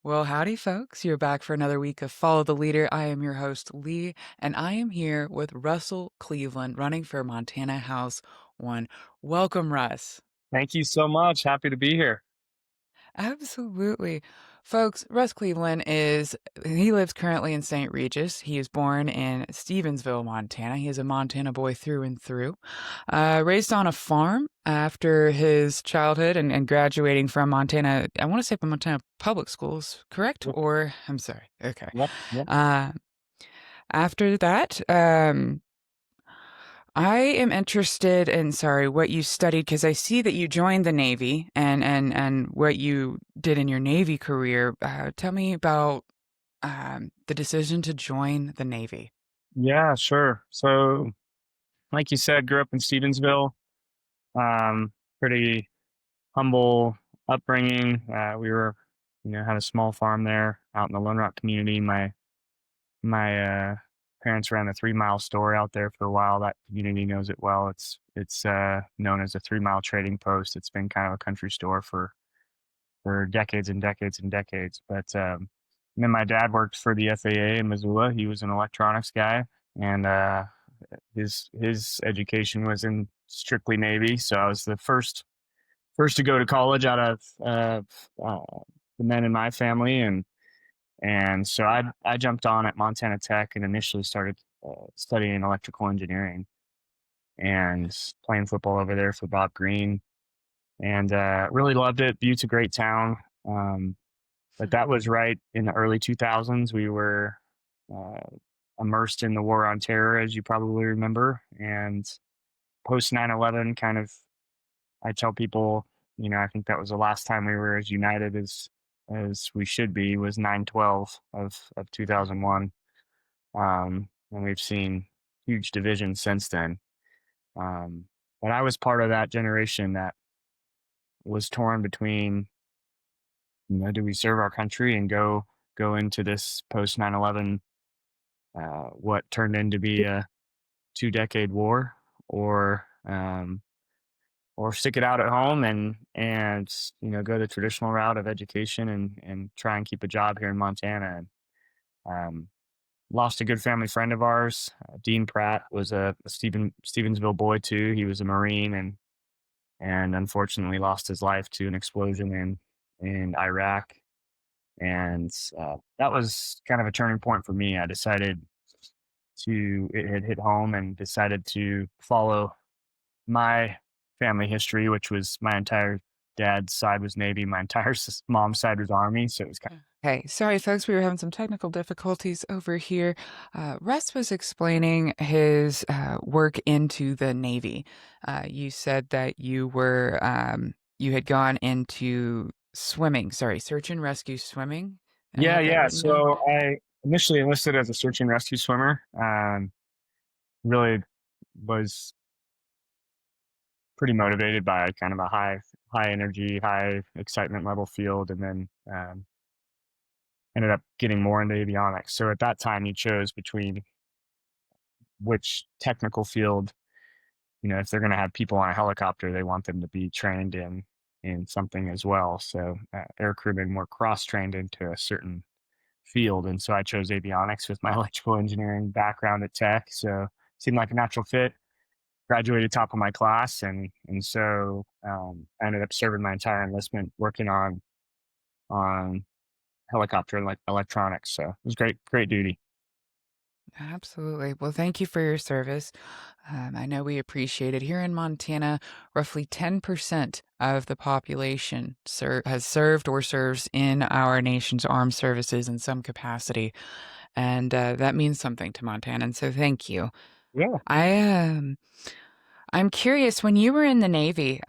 Well, howdy, folks. You're back for another week of Follow the Leader. I am your host, Lee, and I am here with Russell Cleveland running for Montana House 1. Welcome, Russ. Thank you so much. Happy to be here. Absolutely. Folks, Russ Cleveland he lives currently in St. Regis. He is born in Stevensville, Montana. He is a Montana boy through and through. Raised on a farm after his childhood and graduating from Montana, I want to say from Montana Public Schools, correct? Yep, Or, I'm sorry. Okay. yep, yep. Uh, After that, I am interested in, sorry, what you studied because I see that you joined the Navy and what you did in your Navy career. Tell me about the decision to join the Navy. Yeah, sure. So, like you said, grew up in Stevensville. Pretty humble upbringing. We had a small farm there out in the Lone Rock community. My parents ran a 3 mile store out there for a while. That community knows it well. It's known as a 3 mile trading post. It's been kind of a country store for decades and decades and decades. And then my dad worked for the FAA in Missoula. He was an electronics guy, and his education was in strictly Navy. So I was the first to go to college out of the men in my family, and so I jumped on at Montana Tech and initially started studying electrical engineering and playing football over there for Bob Green, and really loved it. Butte's a great town. Um, But that was right in the early 2000s. We were uh, immersed in the war on terror, as you probably remember. And post 9/11, kind of, I tell people, I think that was the last time we were as united as we should be was 9/12 of 2001. And we've seen huge divisions since then. Um, but I was part of that generation that was torn between, do we serve our country and go into this post 9/11 what turned into be a 2 decade war, or stick it out at home and go the traditional route of education and try and keep a job here in Montana. And um, lost a good family friend of ours. Dean Pratt was a Stevensville boy too. He was a Marine and unfortunately lost his life to an explosion in Iraq. And that was kind of a turning point for me. I decided it had hit home and decided to follow my family history, which was my entire dad's side was Navy, my entire mom's side was Army. So it was kind Hey, sorry, folks. We were having some technical difficulties over here. Russ was explaining his work into the Navy. You said that you had gone into swimming. Sorry, search and rescue swimming. I yeah, have that yeah. written down. So I initially enlisted as a search and rescue swimmer. Really was pretty motivated by kind of a high energy, high excitement level field, and then ended up getting more into avionics. So at that time, you chose between which technical field. If they're going to have people on a helicopter, they want them to be trained in something as well. So air crewmen were cross trained into a certain field, and so I chose avionics with my electrical engineering background at Tech. So seemed like a natural fit. Graduated top of my class, and so I ended up serving my entire enlistment working on helicopter electronics. So it was great duty. Absolutely. Well, thank you for your service. I know we appreciate it. Here in Montana, roughly 10% of the population has served or serves in our nation's armed services in some capacity. And that means something to Montanans. So thank you. Yeah. I I'm curious, when you were in the Navy,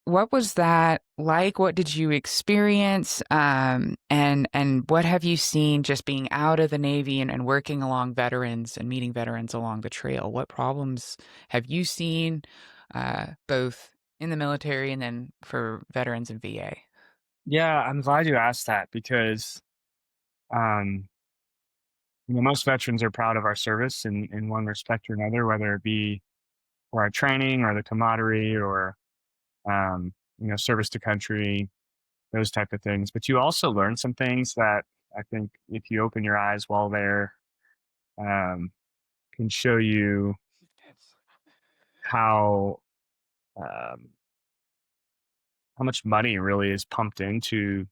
what was that like? What did you experience? And what have you seen just being out of the Navy and working along veterans and meeting veterans along the trail? What problems have you seen, both in the military and then for veterans in VA? Yeah, I'm glad you asked that because um, most veterans are proud of our service in one respect or another, whether it be for our training or the camaraderie or service to country. those type of things. But you also learn some things that I think if you open your eyes while there, um, can show you how um, how much money really is pumped into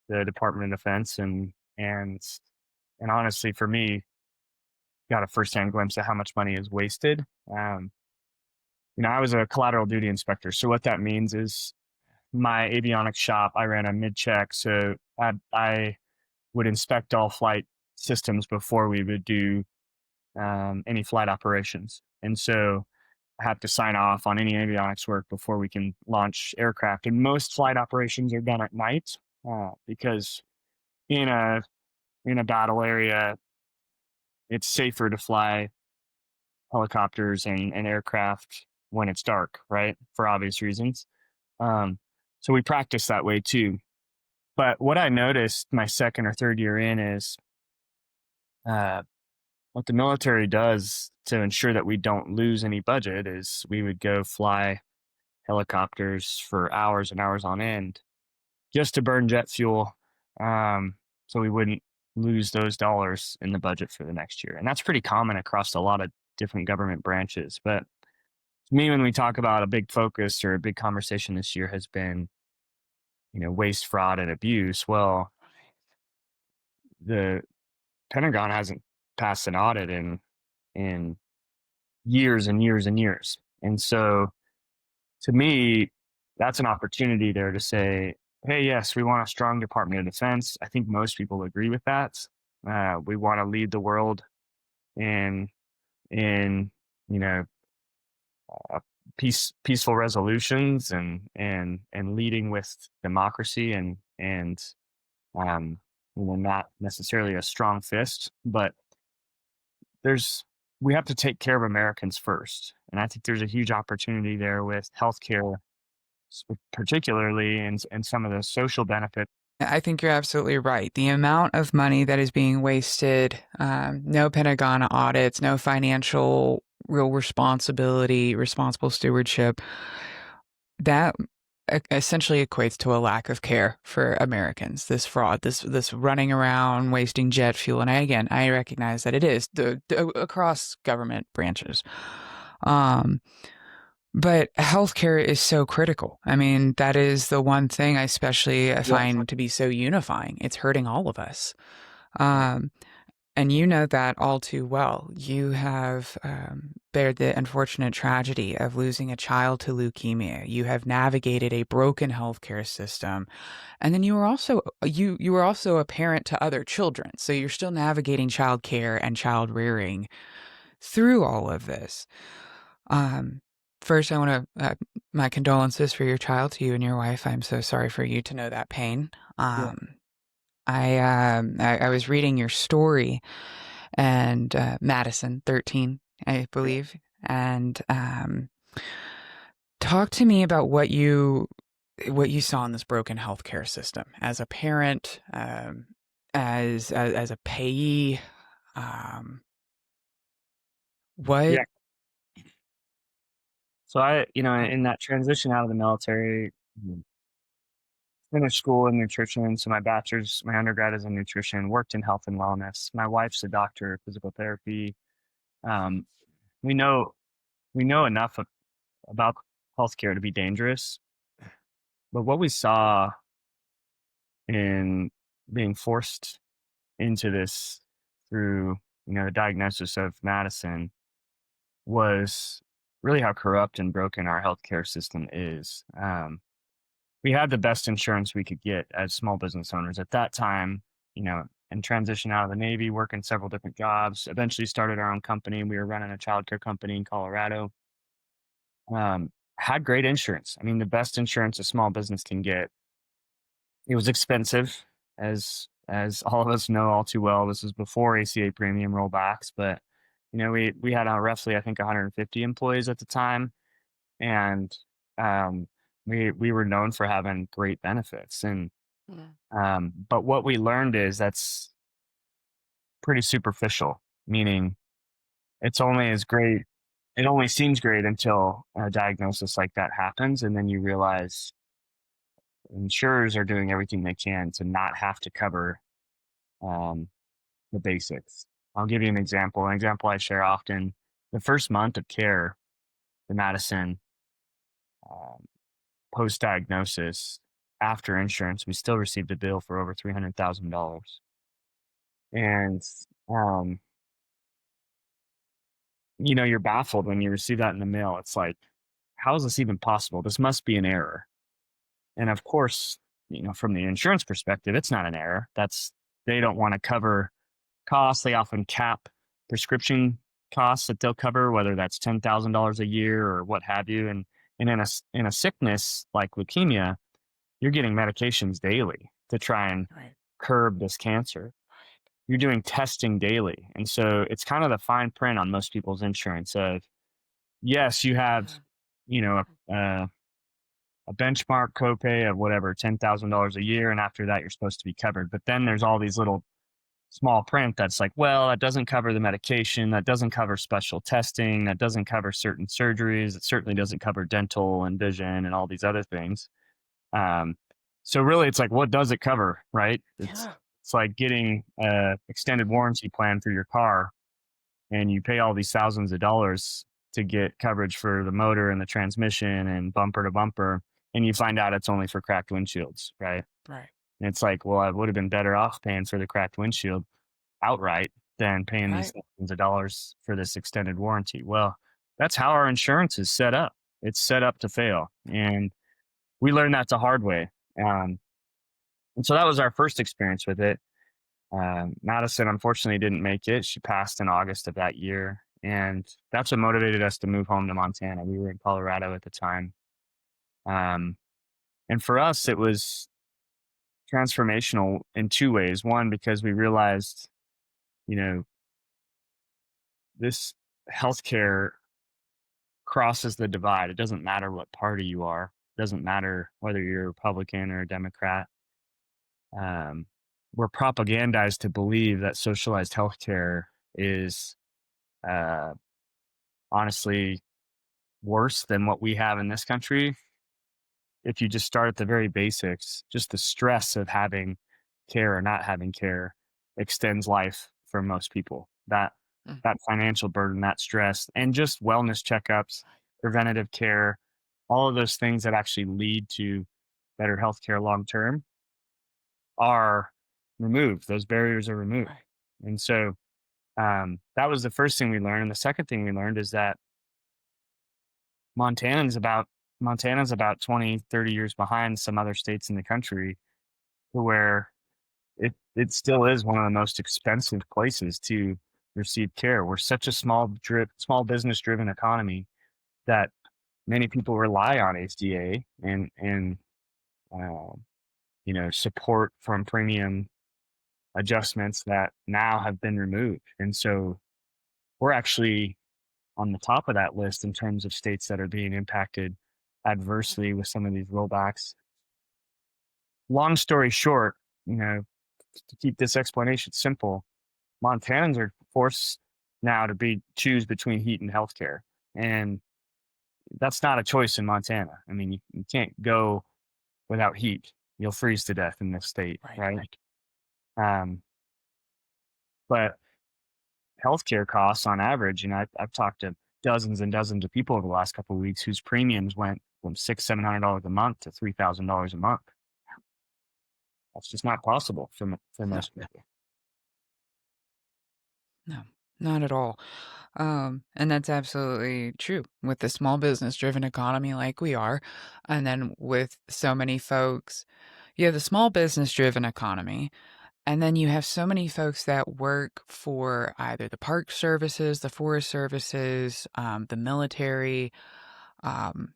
the Department of Defense, and honestly, for me, got a firsthand glimpse of how much money is wasted. I was a collateral duty inspector, so what that means is my avionics shop. I ran a mid check, so I would inspect all flight systems before we would do any flight operations, and so I have to sign off on any avionics work before we can launch aircraft. And most flight operations are done at night because in a battle area, it's safer to fly helicopters and aircraft when it's dark, right? For obvious reasons. Um, so we practice that way too. But what I noticed my second or third year in is uh, what the military does to ensure that we don't lose any budget is we would go fly helicopters for hours and hours on end just to burn jet fuel, so we wouldn't lose those dollars in the budget for the next year. And that's pretty common across a lot of different government branches. But to me, when we talk about a big focus or a big conversation this year has been, waste, fraud, and abuse. Well, the Pentagon hasn't passed an audit in years and years and years. And so to me, that's an opportunity there to say, hey, yes, we want a strong Department of Defense. I think most people agree with that. We want to lead the world in in you know uh, peaceful resolutions and leading with democracy and um, not necessarily a strong fist, but there's we have to take care of Americans first, and I think there's a huge opportunity there with healthcare, particularly and some of the social benefits. I think you're absolutely right. The amount of money that is being wasted, no Pentagon audits, no financial real responsibility, responsible stewardship, that essentially equates to a lack of care for Americans. This fraud, this running around, wasting jet fuel, and I recognize that it is across government branches. Um, but healthcare is so critical. I mean, that is the one thing I Yeah. find to be so unifying. It's hurting all of us. Yeah. Um, and you know that all too well. You have bared the unfortunate tragedy of losing a child to leukemia. You have navigated a broken healthcare system, and then you were also a parent to other children. So you're still navigating child care and child rearing through all of this. Um, First, I want to my condolences for your child to you and your wife. I'm so sorry for you to know that pain. Yeah. Um, I was reading your story and Madison 13, I Yeah. believe, and talk to me about what you saw in this broken healthcare system as a parent, as a payee. Um, what Yeah. So in that transition out of the military, finished school in nutrition. So my undergrad is in nutrition, worked in health and wellness. My wife's a doctor of physical therapy. Um, we know we know enough about healthcare to be dangerous, but what we saw in being forced into this through the diagnosis of Madison was really how corrupt and broken our healthcare system is. We had the best insurance we could get as small business owners at that time, and transition out of the Navy, working several different jobs, eventually started our own company. We were running a childcare company in Colorado. Had great insurance. I mean, the best insurance a small business can get. It was expensive, as all of us know all too well. This was before ACA premium rollbacks, but we had roughly, I think, 150 employees at the time, and um, we were known for having great benefits. And but what we learned is that's pretty superficial, meaning it's only as great. It only seems great until a diagnosis like that happens, and then you realize insurers are doing everything they can to not have to cover um, the basics. I'll give you an example. An example I share often: the first month of care for Madison, um, post diagnosis, after insurance, we still received a bill for over $300,000. And um, you're baffled when you receive that in the mail. It's like, how is this even possible? This must be an error. And of course, from the insurance perspective, it's not an error. They don't want to cover costs. They often cap prescription costs that they'll cover, whether that's $10,000 a year or what have you. And in a sickness like leukemia, you're getting medications daily to try and Right. curb this cancer. You're doing testing daily, and so it's kind of the fine print on most people's insurance of, yes, you have, Yeah. a benchmark copay of whatever, $10,000 a year, and after that, you're supposed to be covered. But then there's all these little small print that's like, well, that doesn't cover the medication, that doesn't cover special testing, that doesn't cover certain surgeries, it certainly doesn't cover dental and vision and all these other things. Um, so really, it's like, what does it cover, right? Yeah. It's like getting a extended warranty plan for your car, and you pay all these thousands of dollars to get coverage for the motor and the transmission and bumper to bumper, and you find out it's only for cracked windshields, right? Right. And it's like, well, I would have been better off paying for the cracked windshield outright than paying these Right. thousands of dollars for this extended warranty. Well, that's how our insurance is set up. It's set up to fail, and we learned that the hard way. Um, and so that was our first experience with it. Madison unfortunately didn't make it. She passed in August of that year. And that's what motivated us to move home to Montana. We were in Colorado at the time. Um, and for us, it was transformational in two ways. One, because we realized, you know, this healthcare crosses the divide. It doesn't matter what party you are, it doesn't matter whether you're a Republican or a Democrat. Um, we're propagandized to believe that socialized healthcare is uh, honestly worse than what we have in this country. If you just start at the very basics, just the stress of having care or not having care extends life for most people. Mm. That financial burden, that stress, and just wellness checkups, preventative care, all of those things that actually lead to better healthcare long term are removed. Those barriers are removed. Right. And so that was the first thing we learned. And the second thing we learned is that Montana's about Montana's about 20, 30 years behind some other states in the country, where it still is one of the most expensive places to receive care. We're such a small business driven economy that many people rely on HDA and um, support from premium adjustments that now have been removed. And so we're actually on the top of that list in terms of states that are being impacted adversely with some of these rollbacks. Long story short, to keep this explanation simple, Montanans are forced now to be choose between heat and healthcare, and that's not a choice in Montana. I mean, you can't go without heat; you'll freeze to death in this state, Right. right? Um, but healthcare costs on average, I've talked to dozens and dozens of people over the last couple of weeks whose premiums went from $700 a month to $3,000 a month. That's just not possible for No. most people. No. Not at all. And that's absolutely true with the small business driven economy like we are. And then with so many folks, you have the small business driven economy. And then you have so many folks that work for either the park services, the forest services, the military, um,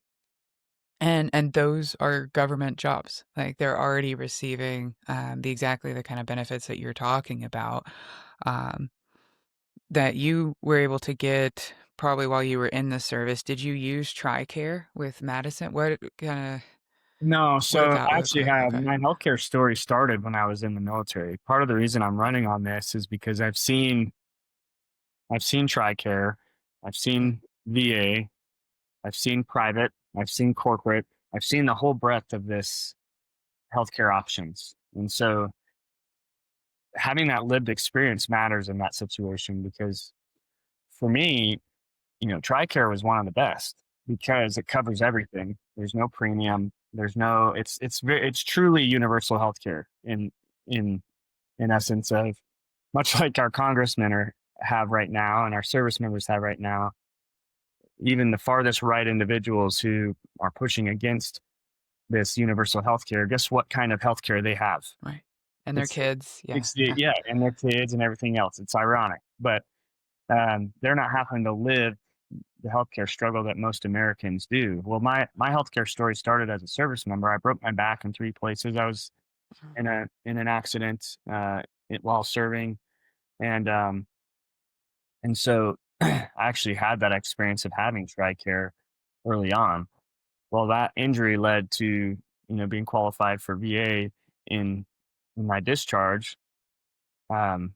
and those are government jobs. Like they're already receiving exactly the kind of benefits that you're talking about. Um, that you were able to get probably while you were in the service. Did you use TRICARE with Madison? No, What did so that I look actually like? have Okay. my healthcare story started when I was in the military. Part of the reason I'm running on this is because I've seen TRICARE, I've Mm. seen VA, I've seen private, I've seen corporate, I've seen the whole breadth of this healthcare options. And so having that lived experience matters in that situation because for me, TRICARE was one of the best because it covers everything. There's no premium. There's no. It's truly universal healthcare in essence of much like our congressmen have right now and our service members have right now. Even the farthest right individuals who are pushing against this universal healthcare, guess what kind of healthcare they have? Right. And their It's kids. Yeah. yeah, and their kids and everything else. It's ironic, but they're not having to live the healthcare struggle that most Americans do. Well, my healthcare story started as a service member. I broke my back in 3 places. I was in an accident while serving, and so I actually had that experience of having TRICARE early on. Well, that injury led to being qualified for VA in my discharge. Um,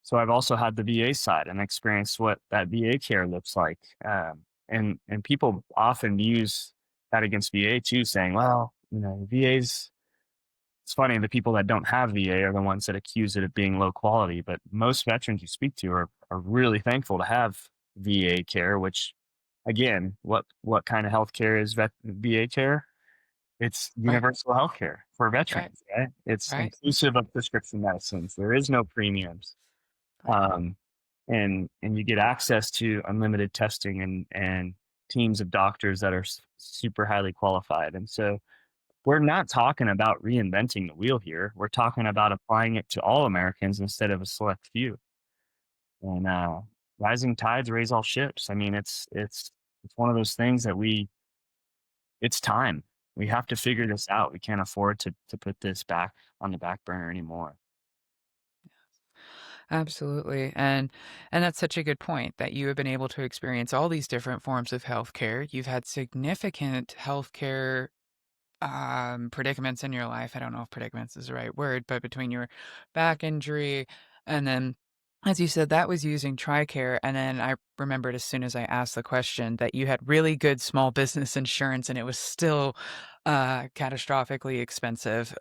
so I've also had the VA side and experienced what that VA care looks like. And people often use that against VA too, saying, "Well, VA's." It's funny, the people that don't have VA are the ones that accuse it of being low quality. But most veterans you speak to are really thankful to have VA care. Which, again, what kind of health care is VA care? It's Right. universal health care for Right. veterans, right? It's Right. inclusive of prescription medicines. There is no premiums. Right. Um, and you get access to unlimited testing and teams of doctors that are super highly qualified. And so we're not talking about reinventing the wheel here. We're talking about applying it to all Americans instead of a select few. And rising tides raise all ships. I mean, it's one of those things that it's time. We have to figure this out. We can't afford to put this back on the back burner anymore. Absolutely. And that's such a good point that you have been able to experience all these different forms of healthcare. You've had significant healthcare predicaments in your life. I don't know if predicaments is the right word, but between your back injury and then, as you said, that was using TRICARE. And then I remembered as soon as I asked the question that you had really good small business insurance and it was still catastrophically expensive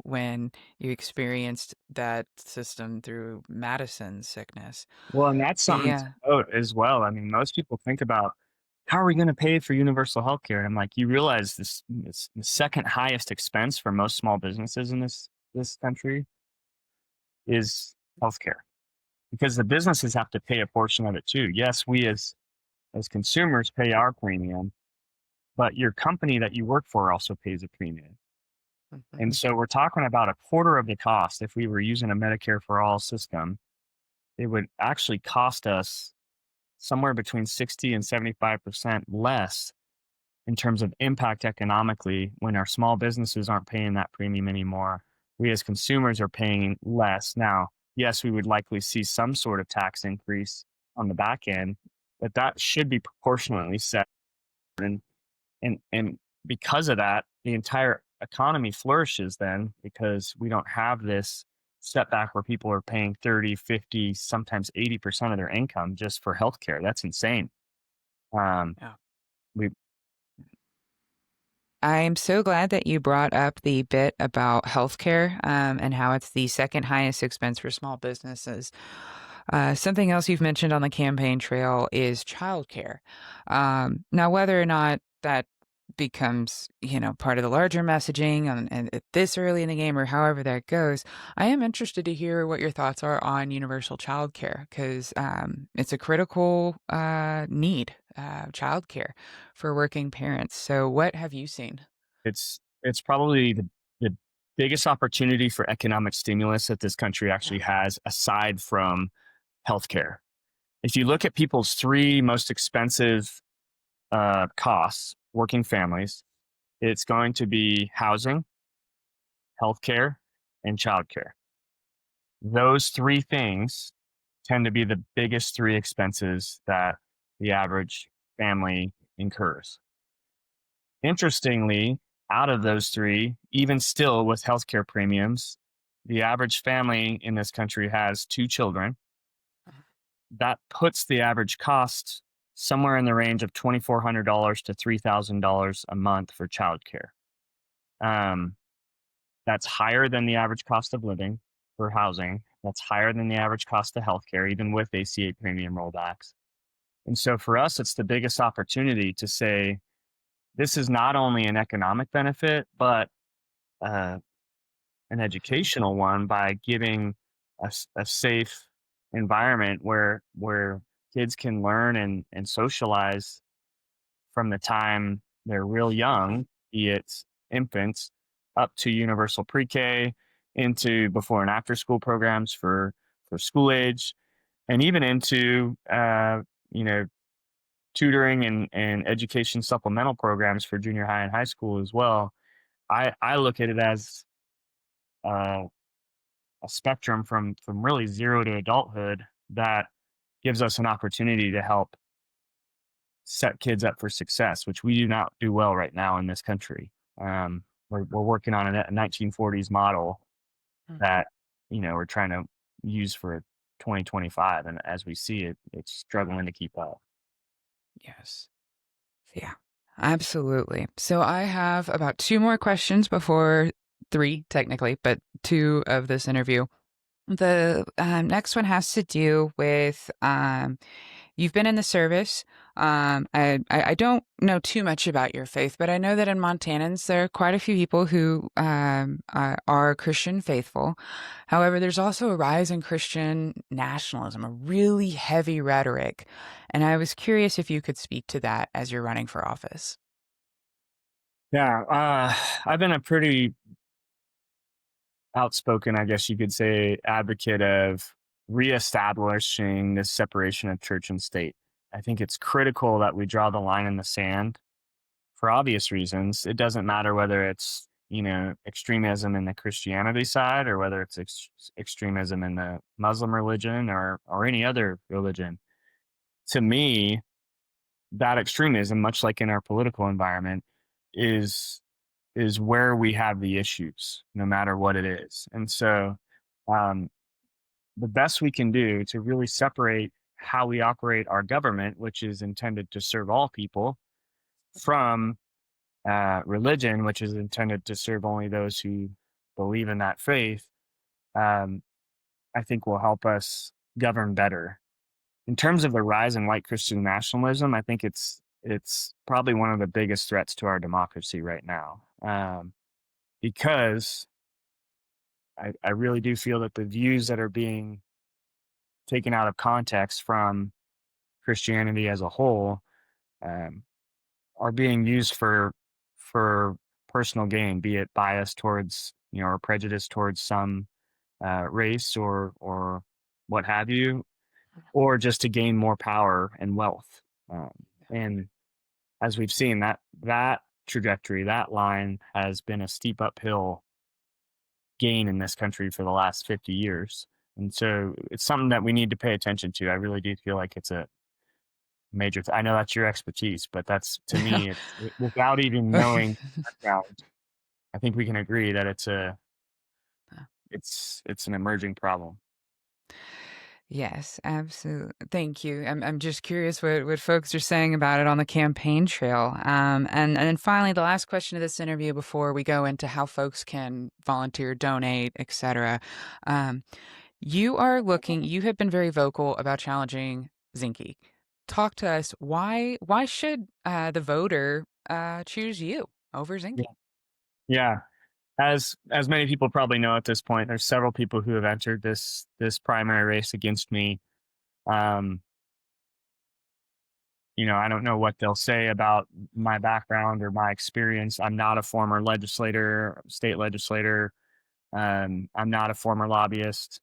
when you experienced that system through Madison's sickness. Well, and that's something to Yeah. note as well. I mean, most people think about how are we going to pay for universal health care? And I'm like, you realize this the second highest expense for most small businesses in this country is healthcare because the businesses have to pay a portion of it too. Yes, we as consumers pay our premium, but your company that you work for also pays a premium. And Mhm. so we're talking about a quarter of the cost if we were using a Medicare for all system. It would actually cost us somewhere between 60 and 75% less in terms of impact economically when our small businesses aren't paying that premium anymore. We as consumers are paying less. Now, yes, we would likely see some sort of tax increase on the back end, but that should be proportionately set. And because of that, the entire economy flourishes then because we don't have this setback where people are paying 30, 50, sometimes 80% of their income just for healthcare. That's insane. Um, Yeah. we I'm so glad that you brought up the bit about healthcare, and how it's the second highest expense for small businesses. Something else you've mentioned on the campaign trail is childcare. Now, whether or not that becomes, part of the larger messaging and at this early in the game or however that goes, I am interested to hear what your thoughts are on universal childcare because it's a critical need, childcare for working parents. So, what have you seen? it's probably the biggest opportunity for economic stimulus that this country Yeah. actually has aside from healthcare. If you look at people's three most expensive costs, working families, it's going to be housing, healthcare, and childcare. Those three things tend to be the biggest three expenses that the average family incurs. Interestingly, out of those three, even still with healthcare premiums, the average family in this country has two children. That puts the average cost somewhere in the range of $2,400 to $3,000 a month for childcare. Um, that's higher than the average cost of living for housing. That's higher than the average cost of healthcare, even with ACA premium rollbacks. And so for us, it's the biggest opportunity to say this is not only an economic benefit, but uh, an educational one by giving a safe environment where kids can learn and socialize from the time they're real young, be it infants, up to universal pre-K, into before and after school programs for school age, and even into you know tutoring and education supplemental programs for junior high and high school as well. I look at it as uh, a spectrum from really zero to adulthood that gives us an opportunity to help set kids up for success, which we do not do well right now in this country. We're working on a 1940s model Mm. that we're trying to use for 2025, and as we see it, it's struggling to keep up. Yes. Yeah, absolutely. So I have about two more questions before three, technically, but two of this interview. The next one has to do with you've been in the service. I don't know too much about your faith, but I know that in Montanans there are quite a few people who are Christian faithful. However, there's also a rise in Christian nationalism, a really heavy rhetoric. And I was curious if you could speak to that as you're running for office. Yeah, I've been a pretty outspoken, I guess you could say, advocate of reestablishing this separation of church and state. I think it's critical that we draw the line in the sand for obvious reasons. It doesn't matter whether it's extremism in the Christianity side or whether it's extremism in the Muslim religion or any other religion. To me, that extremism, much like in our political environment, is is where we have the issues, no matter what it is. And so, um, the best we can do to really separate how we operate our government, which is intended to serve all people, from religion, which is intended to serve only those who believe in that faith, um, I think will help us govern better. In terms of the rise in white Christian nationalism, I think it's probably one of the biggest threats to our democracy right now, because I really do feel that the views that are being taken out of context from Christianity as a whole, um, are being used for personal gain, be it bias towards or prejudice towards some race or what have you, or just to gain more power and wealth. Um, and as we've seen, that trajectory, that line has been a steep uphill gain in this country for the last 50 years. And so it's something that we need to pay attention to. I really do feel like it's a major. I know that's your expertise, but that's to me, without even knowing background, I think we can agree that it's an emerging problem. Yes, absolutely. Thank you. I'm just curious what folks are saying about it on the campaign trail. And then finally, the last question of this interview before we go into how folks can volunteer, donate, etc. Um, you have been very vocal about challenging Zinke. Talk to us. Why should the voter choose you over Yeah. Zinke? Yeah. As many people probably know at this point, there's several people who have entered this primary race against me. Um, I don't know what they'll say about my background or my experience. I'm not a former legislator, state legislator. I'm not a former lobbyist.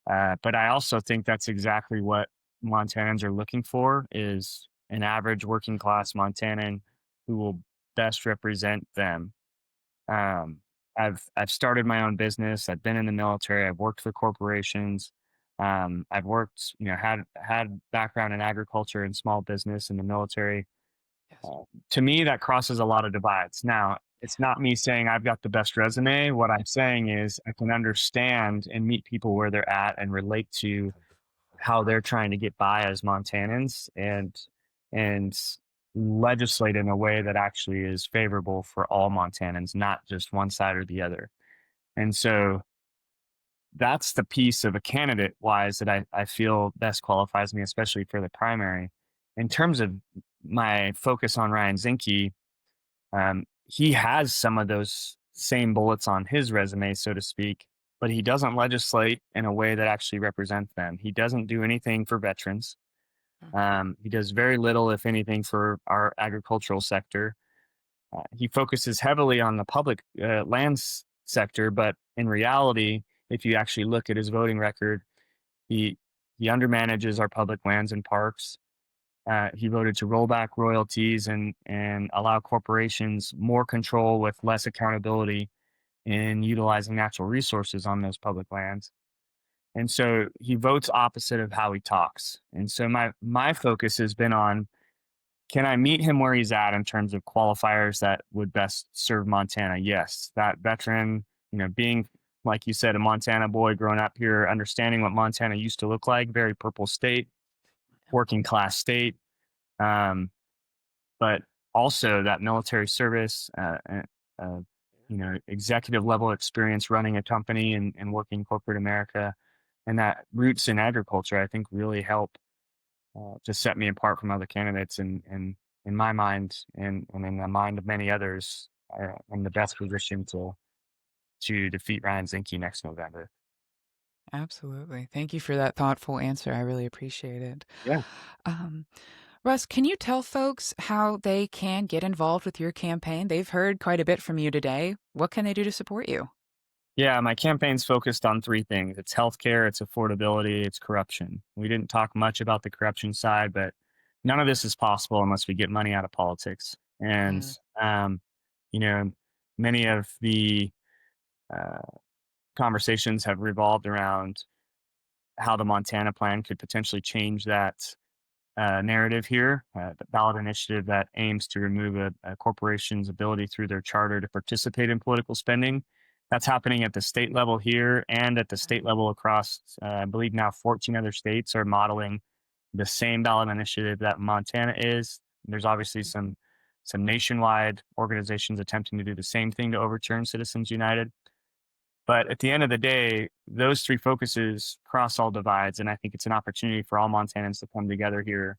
But I also think that's exactly what Montanans are looking for is an average working class Montanan who will best represent them. Um, I've started my own business. I've been in the military. I've worked for corporations. I've worked, had background in agriculture and small business in the military. Yes. To me, that crosses a lot of divides. Now, it's not me saying I've got the best resume. What I'm saying is I can understand and meet people where they're at and relate to how they're trying to get by as Montanans and legislate in a way that actually is favorable for all Montanans, not just one side or the other. And so that's the piece of a candidate wise that I feel best qualifies me, especially for the primary. In terms of my focus on Ryan Zinke, he has some of those same bullets on his resume, so to speak, but he doesn't legislate in a way that actually represents them. He doesn't do anything for veterans. Okay. He does very little, if anything, for our agricultural sector. He focuses heavily on the public lands sector, but in reality, if you actually look at his voting record, he he undermanages our public lands and parks. He voted to roll back royalties and allow corporations more control with less accountability in utilizing natural resources on those public lands. And so he votes opposite of how he talks. And so my focus has been on, can I meet him where he's at in terms of qualifiers that would best serve Montana? Yes, that veteran, being, like you said, a Montana boy growing up here, understanding what Montana used to look like, very purple state, working class state. Um, but also that military service, uh, executive level experience running a company and working corporate America, and that roots in agriculture, I think really help to set me apart from other candidates. And in my mind, and in the mind of many others, I'm the best position to defeat Ryan Zinke next November. Absolutely. Thank you for that thoughtful answer. I really appreciate it. Yeah. Um, Russ, can you tell folks how they can get involved with your campaign? They've heard quite a bit from you today. What can they do to support you? Yeah, my campaign's focused on three things. It's healthcare, it's affordability, it's corruption. We didn't talk much about the corruption side, but none of this is possible unless we get money out of politics. And Mm, um, you know, many of the uh, conversations have revolved around how the Montana plan could potentially change that narrative here, the ballot initiative that aims to remove a corporation's ability through their charter to participate in political spending. That's happening at the state level here and at the state level across, I believe now 14 other states are modeling the same ballot initiative that Montana is. There's obviously some nationwide organizations attempting to do the same thing to overturn Citizens United. But at the end of the day, those three focuses cross all divides, and I think it's an opportunity for all Montanans to come together here.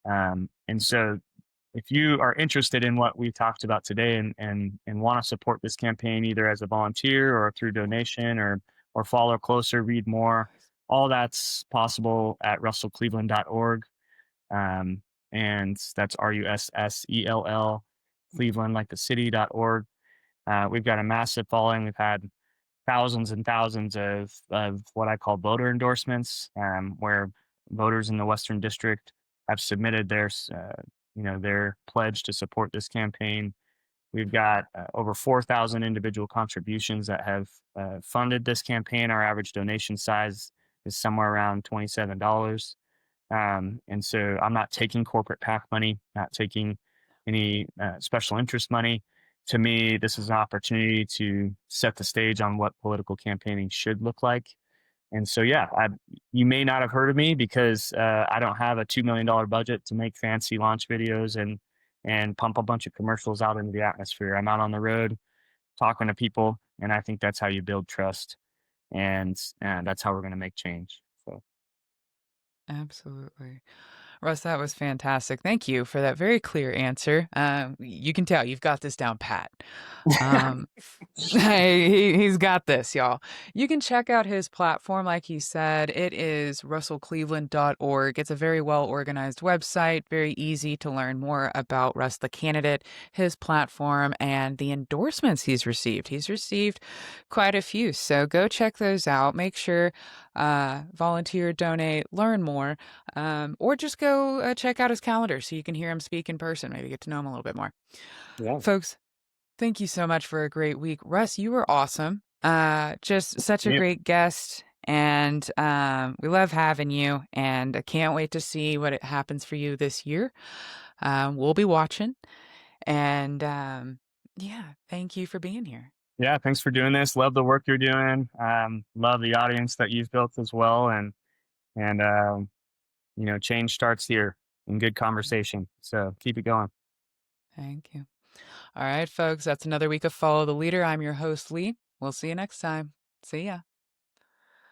And so if you are interested in what we talked about today and want to support this campaign either as a volunteer or through donation or follow closer, read more, all that's possible at russellcleveland.org. Um, and that's RUSSELL, Cleveland, like the city.org. We've got a massive following. We've had thousands and thousands of what I call voter endorsements, where voters in the Western District have submitted their pledge to support this campaign. We've got over 4,000 individual contributions that have funded this campaign. Our average donation size is somewhere around $27. And so I'm not taking corporate PAC money, not taking any special interest money. To me, this is an opportunity to set the stage on what political campaigning should look like. And so, yeah, you may not have heard of me because I don't have a $2 million budget to make fancy launch videos and pump a bunch of commercials out into the atmosphere. I'm out on the road talking to people, and I think that's how you build trust, and that's how we're going to make change. So, absolutely. Russ, that was fantastic. Thank you for that very clear answer. You can tell you've got this down pat. Um, Hey, he's got this, y'all. You can check out his platform, like he said. It is russellcleveland.org. It's a very well organized website, very easy to learn more about Russ, the candidate, his platform, and the endorsements he's received. He's received quite a few, so go check those out. Make sure, volunteer, donate, learn more, or just go check out his calendar so you can hear him speak in person, maybe get to know him a little bit more. yeah, Folks, thank you so much for a great week. Russ, you were awesome. Just such a yeah, great guest. And we love having you. And I can't wait to see what it happens for you this year. We'll be watching. And yeah, thank you for being here. yeah. Thanks for doing this. Love the work you're doing. Love the audience that you've built as well, and change starts here in good conversation. So keep it going. Thank you. All right, folks, that's another week of Follow the Leader. I'm your host, Lee. We'll see you next time. See ya.